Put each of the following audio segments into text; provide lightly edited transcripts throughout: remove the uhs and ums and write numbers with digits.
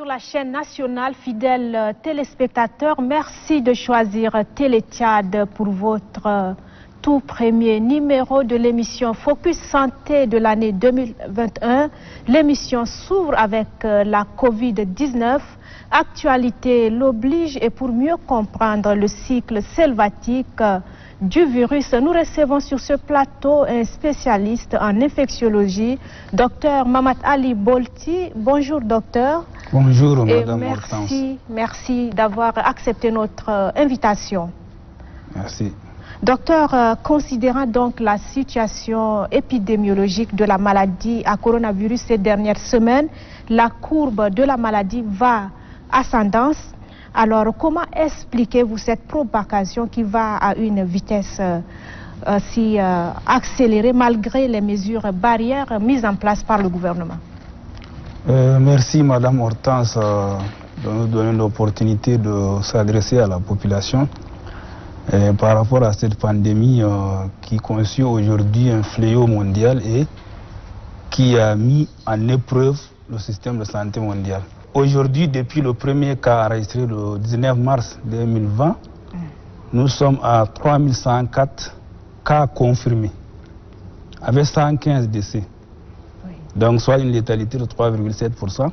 la chaîne nationale, fidèles téléspectateurs, merci de choisir Télé Tchad pour votre tout premier numéro de l'émission Focus Santé de l'année 2021. L'émission s'ouvre avec la Covid-19. Actualité l'oblige et pour mieux comprendre le cycle selvatique du virus, nous recevons sur ce plateau un spécialiste en infectiologie, Dr Mamad Ali Bolti. Bonjour docteur. Bonjour Madame Hortense. Merci d'avoir accepté notre invitation. Merci. Docteur, considérant donc la situation épidémiologique de la maladie à coronavirus ces dernières semaines, la courbe de la maladie va ascendance. Alors, comment expliquez-vous cette propagation qui va à une vitesse si accélérée malgré les mesures barrières mises en place par le gouvernement? Merci Madame Hortense de nous donner l'opportunité de s'adresser à la population par rapport à cette pandémie qui constitue aujourd'hui un fléau mondial et qui a mis en épreuve le système de santé mondial. Aujourd'hui, depuis le premier cas enregistré le 19 mars 2020, nous sommes à 3104 cas confirmés, avec 115 décès. Oui. Donc, soit une létalité de 3,7%.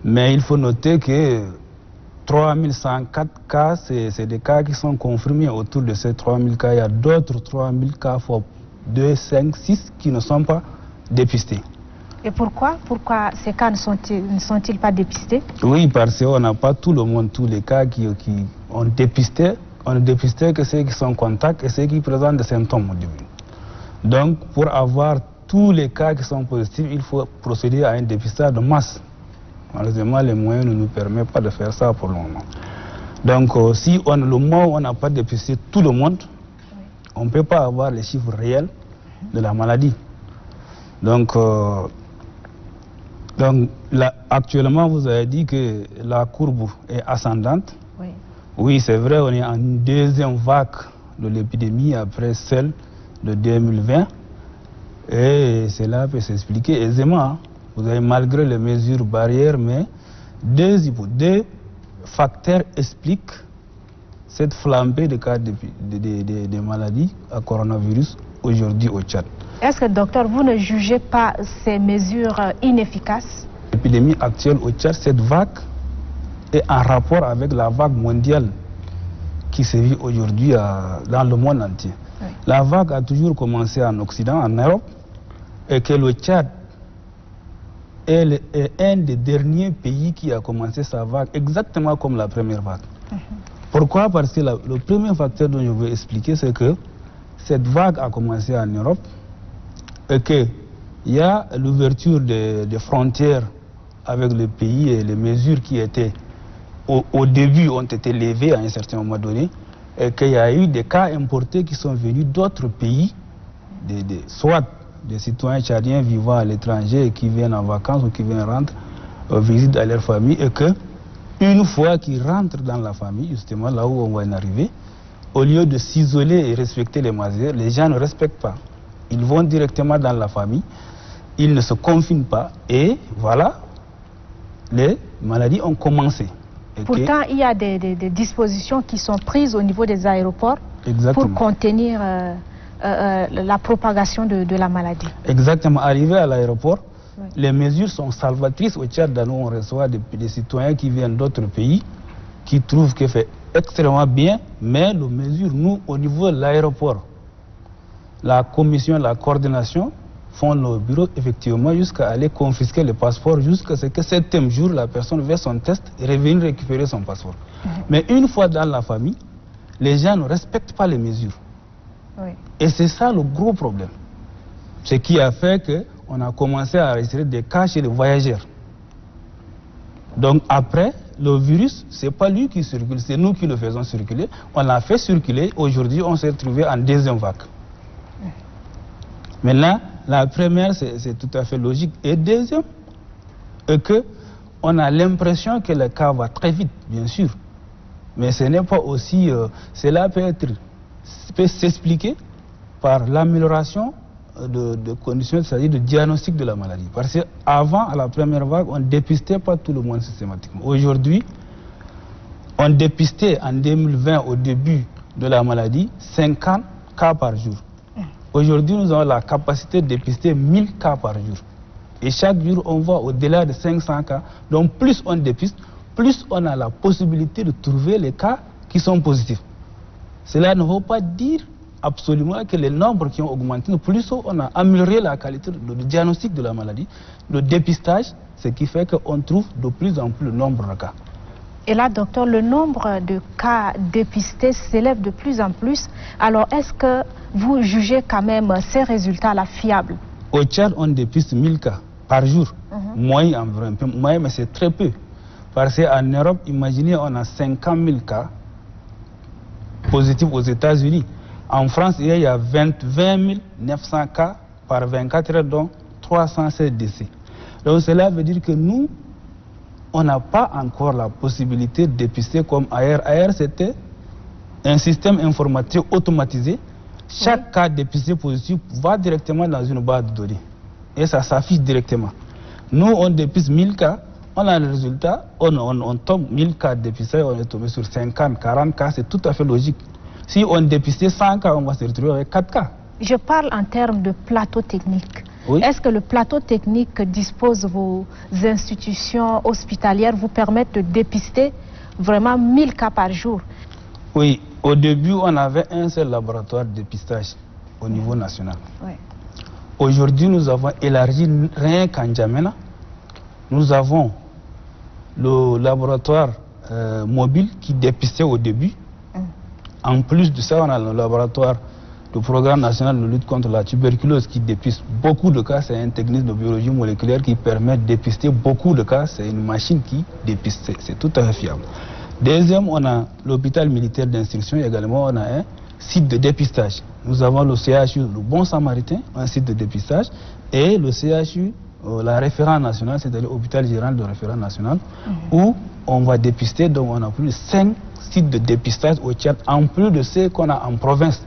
Mais il faut noter que 3104 cas, c'est des cas qui sont confirmés. Autour de ces 3000 cas, il y a d'autres 3000 cas fois 2, 5, 6 qui ne sont pas dépistés. Et pourquoi ces cas ne sont-ils pas dépistés? Oui, parce qu'on n'a pas tout le monde, tous les cas qui ont dépisté. On ne dépistait que ceux qui sont en contact et ceux qui présentent des symptômes au début. Donc, pour avoir tous les cas qui sont positifs, il faut procéder à un dépistage de masse. Malheureusement, les moyens ne nous permettent pas de faire ça pour le moment. Donc, si le moment où on n'a pas dépisté tout le monde, on ne peut pas avoir les chiffres réels de la maladie. Donc là, actuellement, vous avez dit que la courbe est ascendante. Oui, oui, c'est vrai, on est en deuxième vague de l'épidémie après celle de 2020. Et cela peut s'expliquer aisément. Hein. Vous avez malgré les mesures barrières, mais deux facteurs expliquent cette flambée de cas de maladies à coronavirus aujourd'hui au Tchad. Est-ce que, docteur, vous ne jugez pas ces mesures inefficaces? L'épidémie actuelle au Tchad, cette vague est en rapport avec la vague mondiale qui se vit aujourd'hui dans le monde entier. Oui. La vague a toujours commencé en Occident, en Europe, et que le Tchad est un des derniers pays qui a commencé sa vague, exactement comme la première vague. Pourquoi? Parce que le premier facteur dont je veux expliquer, c'est que cette vague a commencé en Europe, et qu'il y a l'ouverture des frontières avec le pays et les mesures qui étaient au début ont été levées à un certain moment donné, et qu'il y a eu des cas importés qui sont venus d'autres pays, soit des citoyens tchadiens vivant à l'étranger et qui viennent en vacances ou qui viennent rendre visite à leur famille, et que une fois qu'ils rentrent dans la famille, justement là où on va en arriver, au lieu de s'isoler et respecter les mesures, les gens ne respectent pas. Ils vont directement dans la famille, ils ne se confinent pas et voilà, les maladies ont commencé. Pourtant, il y a des dispositions qui sont prises au niveau des aéroports. Exactement. Pour contenir la propagation de la maladie. Exactement. Arrivé à l'aéroport, oui, les mesures sont salvatrices. Au Tchad, nous, on reçoit des citoyens qui viennent d'autres pays, qui trouvent que c'est extrêmement bien, mais les mesures, nous, au niveau de l'aéroport, la commission, la coordination font le bureau effectivement jusqu'à aller confisquer le passeport, jusqu'à ce que 7e jour, la personne fait son test et revienne récupérer son passeport. Mais une fois dans la famille, les gens ne respectent pas les mesures. Oui. Et c'est ça le gros problème. Ce qui a fait qu'on a commencé à enregistrer des cas chez les voyageurs. Donc après, le virus, ce n'est pas lui qui circule, c'est nous qui le faisons circuler. On l'a fait circuler, aujourd'hui on s'est retrouvé en deuxième vague. Maintenant, la première, c'est tout à fait logique. Et deuxième, on a l'impression que le cas va très vite, bien sûr. Mais ce n'est pas aussi... cela peut s'expliquer par l'amélioration de conditions, c'est-à-dire de diagnostic de la maladie. Parce qu'avant, à la première vague, on ne dépistait pas tout le monde systématiquement. Aujourd'hui, on dépistait en 2020, au début de la maladie, 50 cas par jour. Aujourd'hui, nous avons la capacité de dépister 1000 cas par jour. Et chaque jour, on va au-delà de 500 cas. Donc, plus on dépiste, plus on a la possibilité de trouver les cas qui sont positifs. Cela ne veut pas dire absolument que les nombres qui ont augmenté, plus on a amélioré la qualité du diagnostic de la maladie, le dépistage, ce qui fait qu'on trouve de plus en plus le nombre de cas. Et là, docteur, le nombre de cas dépistés s'élève de plus en plus. Alors, est-ce que vous jugez quand même ces résultats là fiables? Au Tchad, on dépiste 1000 cas par jour. Moyen, un peu moyen, mais c'est très peu. Parce qu'en Europe, imaginez, on a 50 000 cas positifs aux États-Unis. En France, il y a 20 900 cas par 24 heures, dont 316 décès. Donc cela veut dire que nous, on n'a pas encore la possibilité de dépister comme ailleurs. Ailleurs, c'était un système informatique automatisé. Chaque cas dépisté positif va directement dans une base de données. Et ça s'affiche directement. Nous, on dépiste 1000 cas, on a le résultat, on tombe 1000 cas dépistés, on est tombé sur 50, 40 cas, c'est tout à fait logique. Si on dépistait 100 cas, on va se retrouver avec 4 cas. Je parle en termes de plateau technique. Oui. Est-ce que le plateau technique que disposent vos institutions hospitalières vous permettent de dépister vraiment 1000 cas par jour? Oui, au début, on avait un seul laboratoire de dépistage au niveau national. Oui. Aujourd'hui, nous avons élargi rien qu'en N'Djamena. Nous avons le laboratoire mobile qui dépistait au début. En plus de ça, on a le laboratoire du programme national de lutte contre la tuberculose qui dépiste beaucoup de cas. C'est un technique de biologie moléculaire qui permet de dépister beaucoup de cas. C'est une machine qui dépiste. C'est tout à fait fiable. Deuxième, on a l'hôpital militaire d'instruction également. On a un site de dépistage. Nous avons le CHU, le Bon Samaritain, un site de dépistage, et le CHU, la référence nationale, c'est-à-dire l'hôpital général de référence nationale, où on va dépister. Donc on a plus de 5 sites de dépistage au Tchad, en plus de ceux qu'on a en province.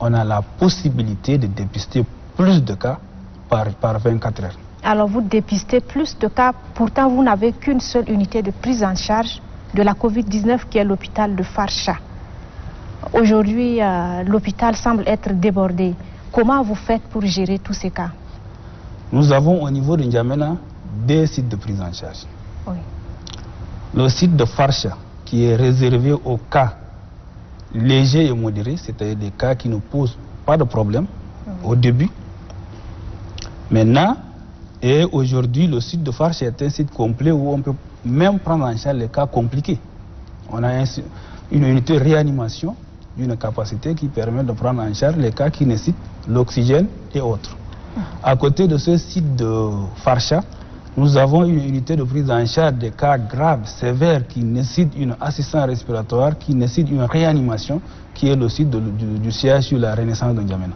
On a la possibilité de dépister plus de cas par 24 heures. Alors vous dépistez plus de cas, pourtant vous n'avez qu'une seule unité de prise en charge de la Covid-19 qui est l'hôpital de Farsha. Aujourd'hui, l'hôpital semble être débordé. Comment vous faites pour gérer tous ces cas? Nous avons au niveau de N'Djamena 2 sites de prise en charge. Oui. Le site de Farsha, qui est réservé aux cas légers et modérés, c'est-à-dire des cas qui ne posent pas de problème au début. Maintenant, et aujourd'hui, le site de Farsha est un site complet où on peut même prendre en charge les cas compliqués. On a une unité de réanimation, une capacité qui permet de prendre en charge les cas qui nécessitent l'oxygène et autres. À côté de ce site de Farsha, nous avons une unité de prise en charge des cas graves, sévères, qui nécessitent une assistance respiratoire, qui nécessitent une réanimation, qui est le site du CHU, la Renaissance de N'Djamena.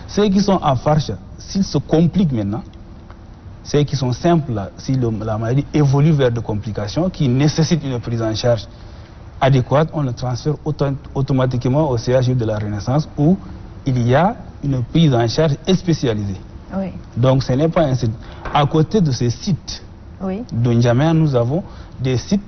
Ceux qui sont à Farsha, s'ils se compliquent maintenant, ceux qui sont simples, si la maladie évolue vers des complications, qui nécessitent une prise en charge adéquate, on le transfère automatiquement au CHU de la Renaissance, où il y a une prise en charge spécialisée. Oui. Donc ce n'est pas un site. À côté de ces sites de N'Djamena, nous avons des sites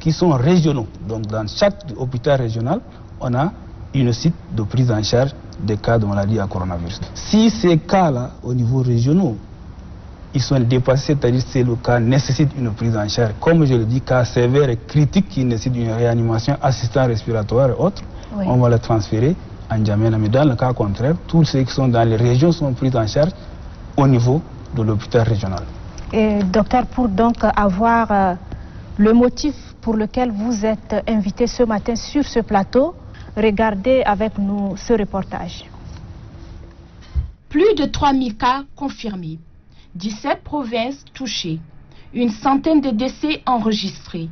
qui sont régionaux. Donc dans chaque hôpital régional, on a une site de prise en charge des cas de maladie à coronavirus. Si ces cas-là, au niveau régional, ils sont dépassés, c'est-à-dire que le cas nécessite une prise en charge, comme je le dis, cas sévères et critiques qui nécessitent une réanimation, assistance respiratoire et autres, on va les transférer en N'Djamena. Mais dans le cas contraire, tous ceux qui sont dans les régions sont pris en charge au niveau de l'hôpital régional. Et docteur, pour donc avoir le motif pour lequel vous êtes invité ce matin sur ce plateau, regardez avec nous ce reportage. Plus de 3000 cas confirmés, 17 provinces touchées, une centaine de décès enregistrés.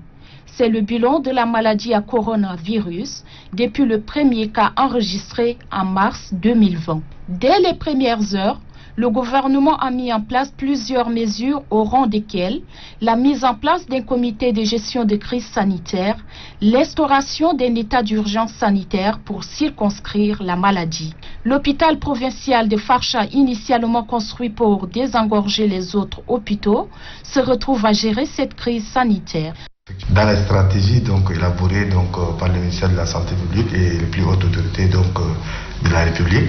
C'est le bilan de la maladie à coronavirus depuis le premier cas enregistré en mars 2020. Dès les premières heures, le gouvernement a mis en place plusieurs mesures au rang desquelles la mise en place d'un comité de gestion de crise sanitaire, l'instauration d'un état d'urgence sanitaire pour circonscrire la maladie. L'hôpital provincial de Farcha, initialement construit pour désengorger les autres hôpitaux, se retrouve à gérer cette crise sanitaire. Dans la stratégie élaborée par le ministère de la Santé publique et les plus hautes autorités de la République,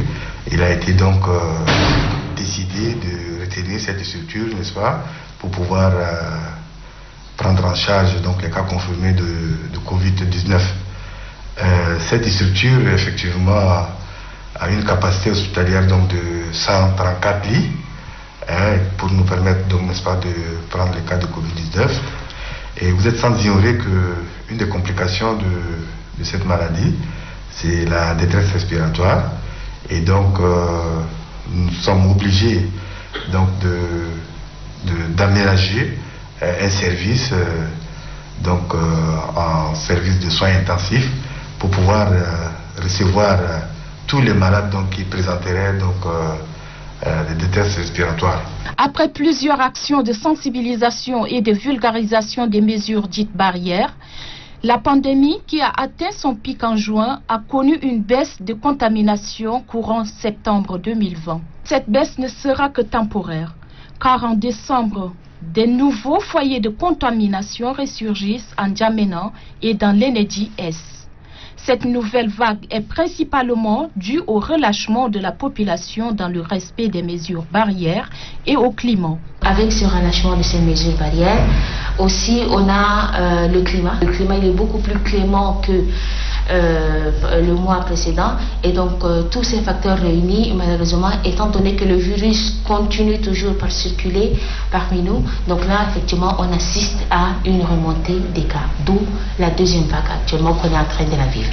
il a été décidé de retenir cette structure, n'est-ce pas, pour pouvoir prendre en charge les cas confirmés de Covid-19. Cette structure, effectivement, a une capacité hospitalière de 134 lits pour nous permettre, n'est-ce pas, de prendre les cas de Covid-19. Et vous êtes sans ignorer qu'une des complications de cette maladie, c'est la détresse respiratoire. Et donc, nous sommes obligés d'aménager un service, en service de soins intensifs, pour pouvoir recevoir tous les malades qui présenteraient des détresse respiratoires. Après plusieurs actions de sensibilisation et de vulgarisation des mesures dites barrières, la pandémie qui a atteint son pic en juin a connu une baisse de contamination courant septembre 2020. Cette baisse ne sera que temporaire, car en décembre, des nouveaux foyers de contamination ressurgissent en Djamena et dans l'Enedi-Est. Cette nouvelle vague est principalement due au relâchement de la population dans le respect des mesures barrières et au climat. Avec ce relâchement de ces mesures barrières, aussi on a le climat. Le climat il est beaucoup plus clément que le mois précédent et donc tous ces facteurs réunis, malheureusement, étant donné que le virus continue toujours par circuler parmi nous, donc là effectivement on assiste à une remontée des cas, d'où la deuxième vague actuellement qu'on est en train de la vivre.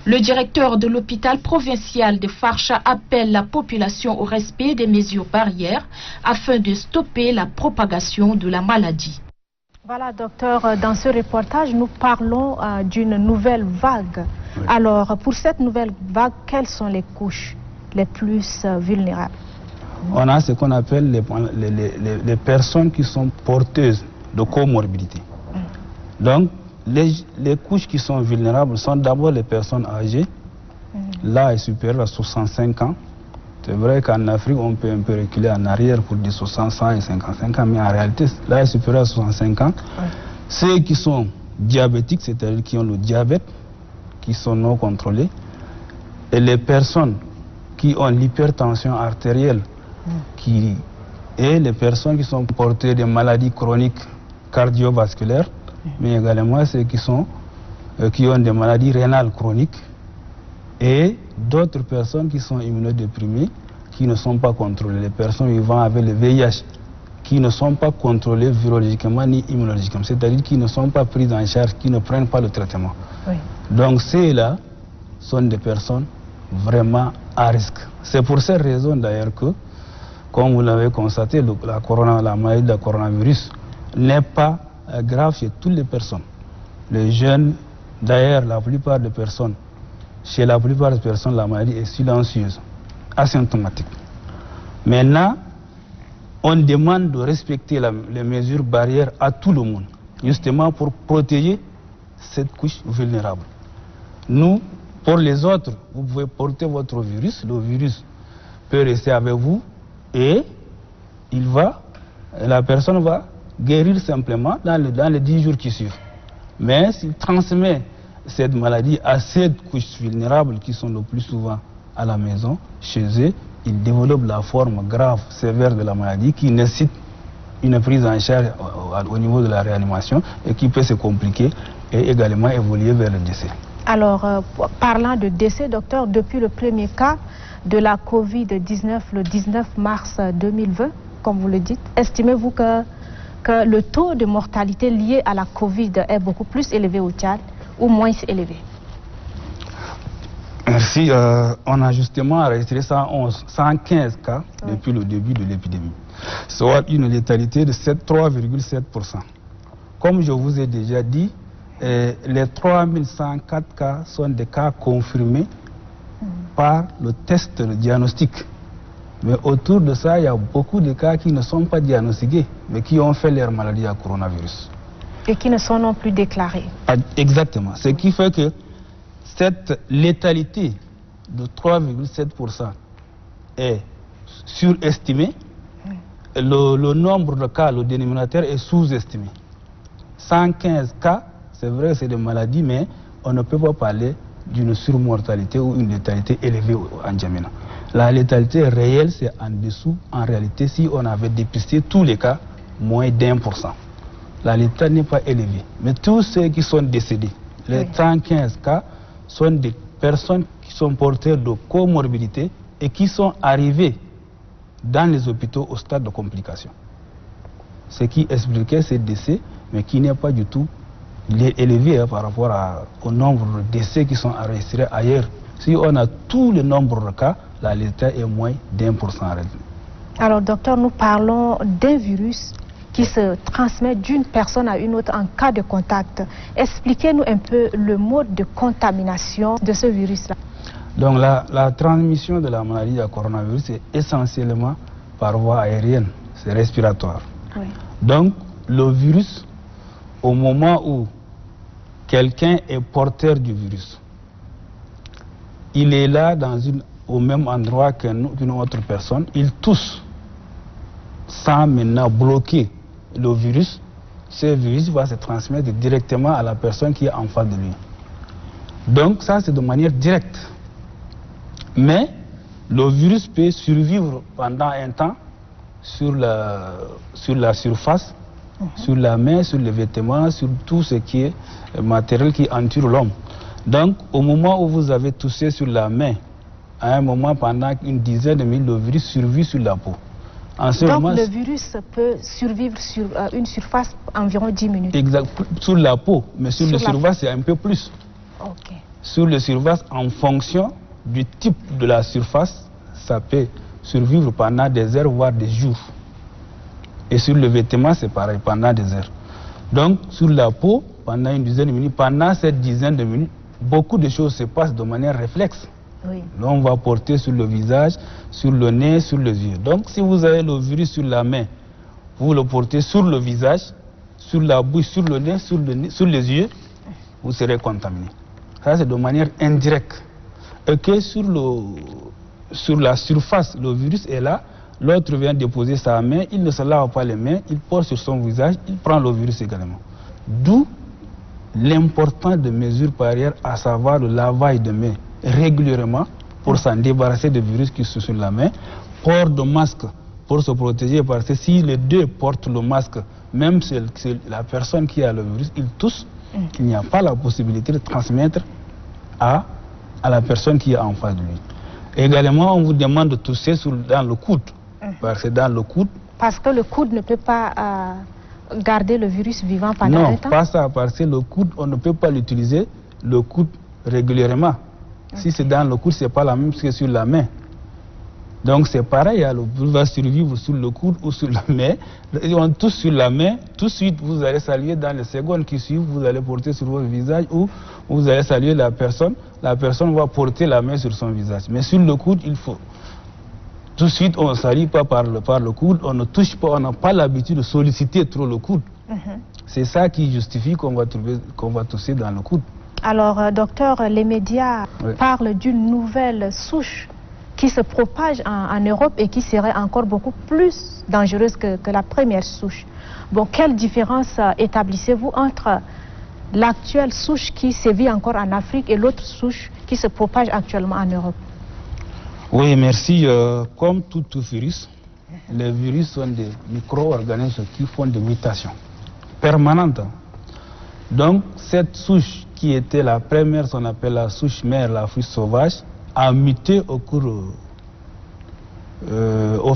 Le directeur de l'hôpital provincial de Farcha appelle la population au respect des mesures barrières afin de stopper la propagation de la maladie. Voilà, docteur, dans ce reportage, nous parlons d'une nouvelle vague. Oui. Alors, pour cette nouvelle vague, quelles sont les couches les plus vulnérables? On a ce qu'on appelle les personnes qui sont porteuses de comorbidité. Donc, les couches qui sont vulnérables sont d'abord les personnes âgées. L'âge est supérieur à 65 ans. C'est vrai qu'en Afrique, on peut un peu reculer en arrière pour dire 60 ans et 55 ans, mais en réalité, l'âge est supérieur à 65 ans. Ceux qui sont diabétiques, c'est-à-dire qui ont le diabète, qui sont non contrôlés, et les personnes qui ont l'hypertension artérielle, et les personnes qui sont portées de maladies chroniques cardiovasculaires, mais également ceux qui ont des maladies rénales chroniques, et d'autres personnes qui sont immunodéprimées, qui ne sont pas contrôlées. Les personnes vivant avec le VIH, qui ne sont pas contrôlées virologiquement ni immunologiquement, c'est-à-dire qui ne sont pas prises en charge, qui ne prennent pas le traitement. Oui. Donc ceux-là sont des personnes vraiment à risque. C'est pour cette raison d'ailleurs que, comme vous l'avez constaté, la maladie de la coronavirus n'est pas grave chez toutes les personnes. Les jeunes, d'ailleurs, chez la plupart des personnes, la maladie est silencieuse, asymptomatique. Maintenant, on demande de respecter les mesures barrières à tout le monde, justement pour protéger cette couche vulnérable. Nous, pour les autres, vous pouvez porter votre virus, le virus peut rester avec vous et la personne va guérir simplement dans les 10 jours qui suivent. Mais s'il transmet cette maladie à ces couches vulnérables qui sont le plus souvent à la maison, chez eux, ils développent la forme grave, sévère de la maladie qui nécessite une prise en charge au niveau de la réanimation et qui peut se compliquer et également évoluer vers le décès. Alors, parlant de décès, docteur, depuis le premier cas de la Covid-19 le 19 mars 2020, comme vous le dites, estimez-vous que le taux de mortalité lié à la Covid est beaucoup plus élevé au Tchad ou moins élevé? Merci. On a justement enregistré 115 cas depuis le début de l'épidémie, soit une létalité de 3,7%. Comme je vous ai déjà dit, les 3104 cas sont des cas confirmés par le test de diagnostic. Mais autour de ça, il y a beaucoup de cas qui ne sont pas diagnostiqués, mais qui ont fait leur maladie à coronavirus. Et qui ne sont non plus déclarés. Exactement. Ce qui fait que cette létalité de 3,7% est surestimé, le nombre de cas, le dénominateur est sous-estimé. 115 cas, c'est vrai que c'est des maladies, mais on ne peut pas parler d'une surmortalité ou une létalité élevée en N'Djamena. La létalité réelle, c'est en dessous, en réalité, si on avait dépisté tous les cas, moins d'1%. La létalité n'est pas élevée. Mais tous ceux qui sont décédés, les 115 cas, sont des personnes qui sont porteurs de comorbidité et qui sont arrivés dans les hôpitaux au stade de complication. Ce qui expliquait ces décès, mais qui n'est pas du tout élevé par rapport au nombre de décès qui sont enregistrés ailleurs. Si on a tout le nombre de cas, la létalité est moins d'1%. Alors, docteur, nous parlons d'un virus qui se transmet d'une personne à une autre en cas de contact. Expliquez-nous un peu le mode de contamination de ce virus-là. Donc la transmission de la maladie à coronavirus est essentiellement par voie aérienne, c'est respiratoire. Oui. Donc le virus, au moment où quelqu'un est porteur du virus, il est là au même endroit qu'une autre personne, il tousse sans maintenant bloquer le virus. Ce virus va se transmettre directement à la personne qui est en face de lui. Donc ça, c'est de manière directe. Mais le virus peut survivre pendant un temps sur la surface, sur la main, sur les vêtements, sur tout ce qui est matériel qui entoure l'homme. Donc au moment où vous avez toussé sur la main, à un moment pendant une dizaine de minutes, le virus survit sur la peau. Donc le virus peut survivre sur une surface environ 10 minutes. Exact, sur la peau, mais sur la surface c'est un peu plus. Okay. Sur la surface, en fonction du type de la surface, ça peut survivre pendant des heures, voire des jours. Et sur le vêtement, c'est pareil, pendant des heures. Donc sur la peau, pendant une dizaine de minutes, pendant cette dizaine de minutes, beaucoup de choses se passent de manière réflexe. Oui. L'on va porter sur le visage, sur le nez, sur les yeux. Donc si vous avez le virus sur la main, vous le portez sur le visage, sur la bouche, sur le nez, sur les yeux, vous serez contaminé. Ça c'est de manière indirecte. Et que sur la surface, le virus est là, l'autre vient déposer sa main, il ne se lave pas les mains, il porte sur son visage, il prend le virus également. D'où l'importance de mesures barrières, à savoir le lavage de mains régulièrement pour s'en débarrasser des virus qui sont sur la main, port de masque pour se protéger, parce que si les deux portent le masque, même si la personne qui a le virus, il tousse, il n'y a pas la possibilité de transmettre à la personne qui est en face de lui. Également, on vous demande de tousser dans le coude, parce que dans le coude... Parce que le coude ne peut pas garder le virus vivant pendant un temps? Non, pas ça, parce que le coude, on ne peut pas l'utiliser, le coude, régulièrement. Si c'est dans le coude, ce n'est pas la même chose que sur la main. Donc c'est pareil, le virus va survivre sur le coude ou sur la main. On touche sur la main, tout de suite vous allez saluer dans les secondes qui suivent, vous allez porter sur votre visage ou vous allez saluer la personne va porter la main sur son visage. Mais sur le coude, il faut. Tout de suite, on ne salue pas par le coude, on ne touche pas, on n'a pas l'habitude de solliciter trop le coude. C'est ça qui justifie qu'on va tousser dans le coude. Alors, docteur, les médias parlent d'une nouvelle souche qui se propage en Europe et qui serait encore beaucoup plus dangereuse que la première souche. Bon, quelle différence établissez-vous entre l'actuelle souche qui sévit encore en Afrique et l'autre souche qui se propage actuellement en Europe? Oui, merci. Comme tout virus, les virus sont des micro-organismes qui font des mutations permanentes. Donc, cette souche qui était la première, on appelle la souche mère, la souche sauvage, a muté au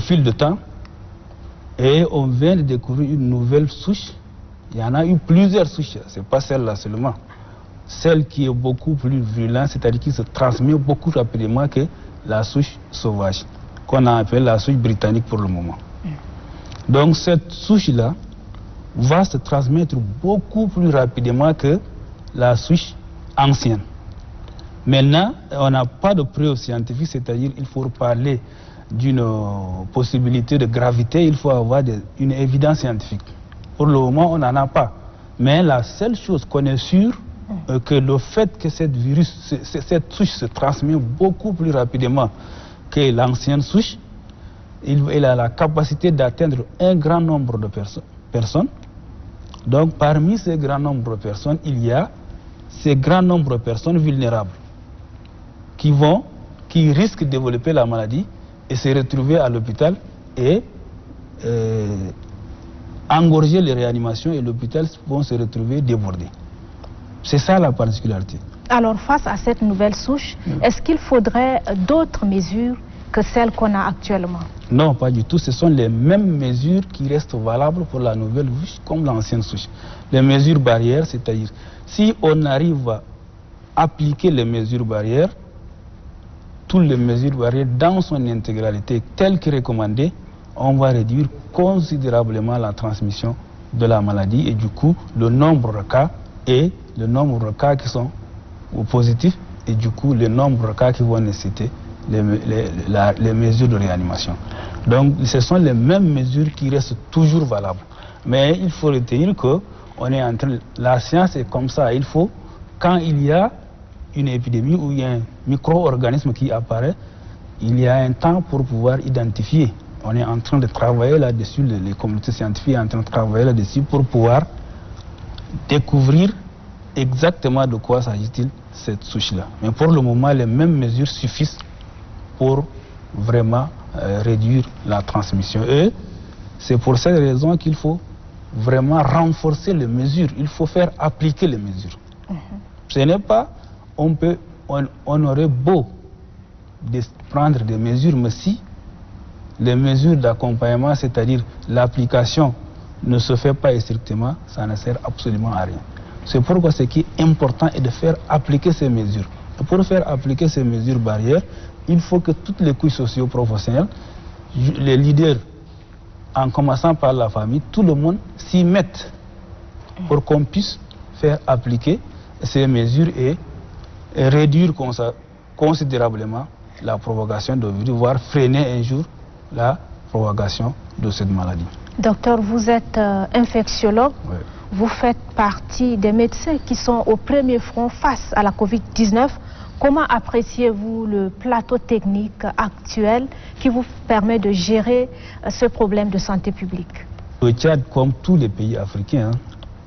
fil du temps. Et on vient de découvrir une nouvelle souche. Il y en a eu plusieurs souches, ce n'est pas celle-là seulement. Celle qui est beaucoup plus virulente, c'est-à-dire qui se transmet beaucoup plus rapidement que la souche sauvage, qu'on appelle la souche britannique pour le moment. Donc cette souche-là va se transmettre beaucoup plus rapidement que la souche ancienne. Maintenant, on n'a pas de preuves scientifiques, c'est-à-dire il faut parler d'une possibilité de gravité, il faut avoir une évidence scientifique. Pour le moment, on n'en a pas. Mais la seule chose qu'on est sûr, que le fait que cette souche se transmet beaucoup plus rapidement que l'ancienne souche, il a la capacité d'atteindre un grand nombre de personnes. Donc parmi ces grands nombres de personnes, il y a ces grands nombres de personnes vulnérables qui risquent de développer la maladie et se retrouver à l'hôpital et engorger les réanimations, et l'hôpital vont se retrouver débordé. C'est ça la particularité. Alors face à cette nouvelle souche, est-ce qu'il faudrait d'autres mesures que celles qu'on a actuellement? Non, pas du tout. Ce sont les mêmes mesures qui restent valables pour la nouvelle souche comme l'ancienne souche. Les mesures barrières, c'est-à-dire si on arrive à appliquer les mesures barrières, toutes les mesures barrières dans son intégralité telles que recommandées, on va réduire considérablement la transmission de la maladie et du coup le nombre de cas et le nombre de cas qui sont positifs et du coup le nombre de cas qui vont nécessiter les mesures de réanimation. Donc ce sont les mêmes mesures qui restent toujours valables. Mais il faut retenir que la science est comme ça. Il faut, quand il y a une épidémie ou il y a un micro-organisme qui apparaît, il y a un temps pour pouvoir identifier. On est en train de travailler là-dessus, les communautés scientifiques sont en train de travailler là-dessus pour pouvoir découvrir exactement de quoi s'agit-il cette souche-là. Mais pour le moment, les mêmes mesures suffisent pour vraiment réduire la transmission. Et c'est pour cette raison qu'il faut vraiment renforcer les mesures. Il faut faire appliquer les mesures. Ce n'est pas, on aurait beau prendre des mesures, mais si les mesures d'accompagnement, c'est-à-dire l'application, ne se fait pas strictement, ça ne sert absolument à rien. C'est pourquoi ce qui est important est de faire appliquer ces mesures. Et pour faire appliquer ces mesures barrières, il faut que toutes les couches socio-professionnelles, les leaders, en commençant par la famille, tout le monde s'y mette pour qu'on puisse faire appliquer ces mesures et réduire considérablement la propagation de virus, voire freiner un jour la propagation de cette maladie. Docteur, vous êtes infectiologue. Oui. Vous faites partie des médecins qui sont au premier front face à la Covid-19. Comment appréciez-vous le plateau technique actuel qui vous permet de gérer ce problème de santé publique? Au Tchad, comme tous les pays africains,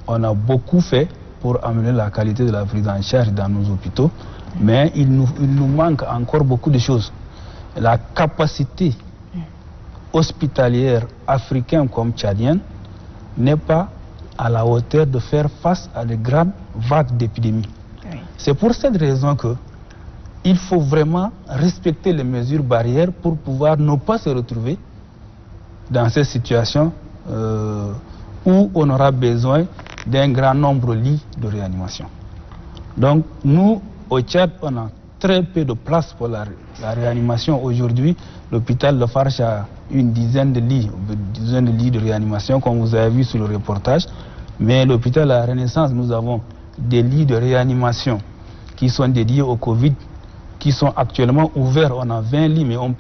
on a beaucoup fait pour améliorer la qualité de la prise en charge dans nos hôpitaux, mais il nous manque encore beaucoup de choses. La capacité hospitalière africaine comme tchadienne n'est pas à la hauteur de faire face à de grandes vagues d'épidémies. Oui. C'est pour cette raison que il faut vraiment respecter les mesures barrières pour pouvoir ne pas se retrouver dans ces situations où on aura besoin d'un grand nombre de lits de réanimation. Donc nous, au Tchad, on a très peu de place pour la réanimation. Aujourd'hui, l'hôpital de Farch a une dizaine de lits de réanimation, comme vous avez vu sur le reportage. Mais l'hôpital de la Renaissance, nous avons des lits de réanimation qui sont dédiés au Covid, qui sont actuellement ouverts. On a 20 lits, mais on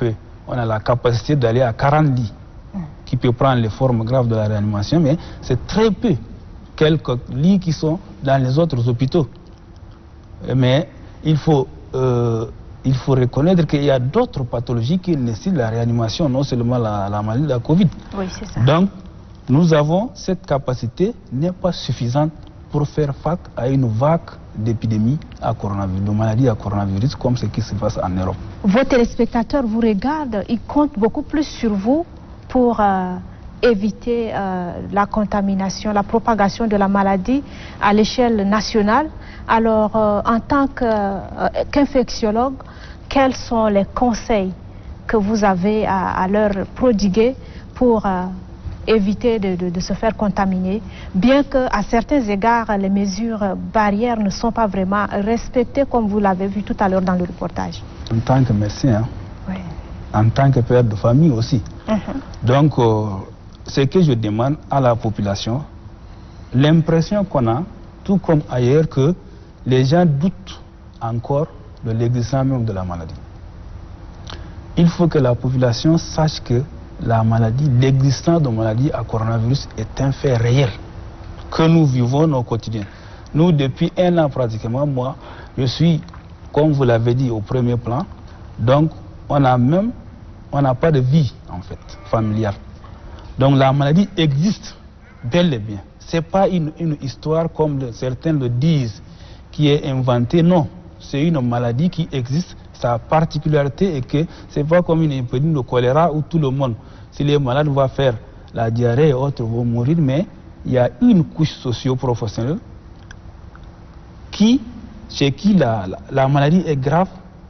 a la capacité d'aller à 40 lits, qui peut prendre les formes graves de la réanimation, mais c'est très peu quelques lits qui sont dans les autres hôpitaux. Mais il faut reconnaître qu'il y a d'autres pathologies qui nécessitent la réanimation, non seulement la maladie de la Covid. Oui, c'est ça. Donc, nous avons cette capacité, n'est pas suffisante pour faire face à une vague d'épidémie à coronavirus, de maladie à coronavirus, comme ce qui se passe en Europe. Vos téléspectateurs vous regardent, ils comptent beaucoup plus sur vous pour éviter la contamination, la propagation de la maladie à l'échelle nationale. Alors, en tant qu'infectiologue, quels sont les conseils que vous avez à leur prodiguer pour éviter de se faire contaminer, bien qu'à certains égards, les mesures barrières ne sont pas vraiment respectées, comme vous l'avez vu tout à l'heure dans le reportage? En tant que médecin, oui. En tant que père de famille aussi. Donc, ce que je demande à la population, l'impression qu'on a, tout comme ailleurs, que les gens doutent encore de l'existence même de la maladie. Il faut que la population sache que la maladie, l'existence de maladie à coronavirus est un fait réel que nous vivons au quotidien. Nous, depuis 1 an pratiquement, moi, je suis, comme vous l'avez dit, au premier plan. Donc, on n'a pas de vie, en fait, familiale. Donc, la maladie existe bel et bien. Ce n'est pas une histoire, comme certains le disent, qui est inventée. Non, c'est une maladie qui existe. Sa particularité est que ce n'est pas comme une épidémie de choléra où tout le monde, si les malades vont faire la diarrhée et autres vont mourir, mais il y a une couche socio-professionnelle chez qui la maladie est grave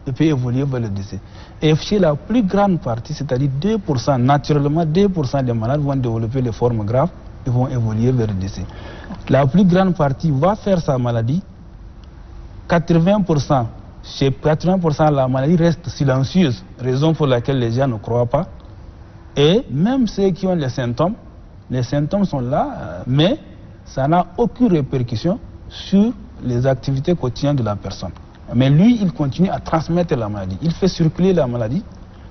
et peut évoluer vers le décès. Et chez la plus grande partie, c'est-à-dire 2%, naturellement 2% des malades vont développer les formes graves et vont évoluer vers le décès. La plus grande partie va faire sa maladie. 80%, chez 80%, la maladie reste silencieuse, raison pour laquelle les gens ne croient pas. Et même ceux qui ont les symptômes sont là, mais ça n'a aucune répercussion sur les activités quotidiennes de la personne. Mais lui, il continue à transmettre la maladie. Il fait circuler la maladie.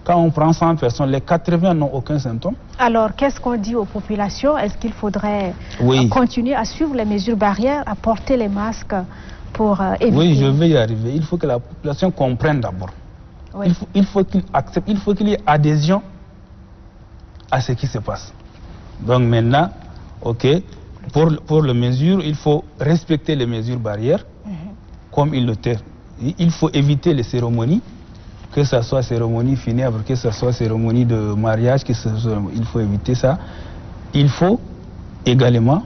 Quand on prend 100 personnes, les 80 n'ont aucun symptôme. Alors, qu'est-ce qu'on dit aux populations? Est-ce qu'il faudrait continuer à suivre les mesures barrières, à porter les masques pour éviter... Oui, je vais y arriver. Il faut que la population comprenne d'abord. Oui. Il faut qu'il accepte, il faut qu'il y ait adhésion à ce qui se passe. Donc maintenant, ok, pour les mesures, il faut respecter les mesures barrières, comme il le fait. Il faut éviter les cérémonies, que ce soit cérémonie funèbre, que ce soit cérémonie de mariage, il faut éviter ça. Il faut également,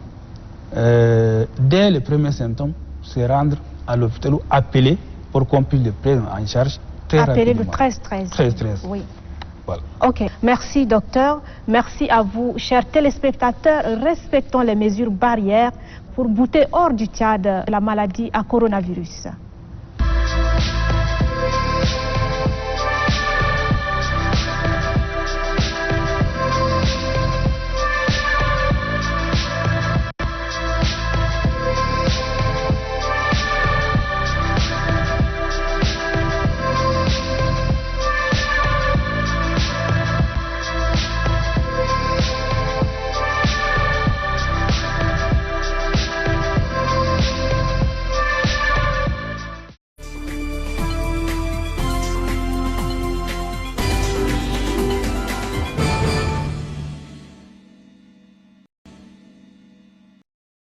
dès les premiers symptômes, se rendre à l'hôpital ou appeler pour qu'on puisse le prendre en charge très appeler rapidement. Appeler le 13-13. 13-13. Oui. Voilà. Ok, merci docteur. Merci à vous, chers téléspectateurs. Respectons les mesures barrières pour bouter hors du Tchad la maladie à coronavirus.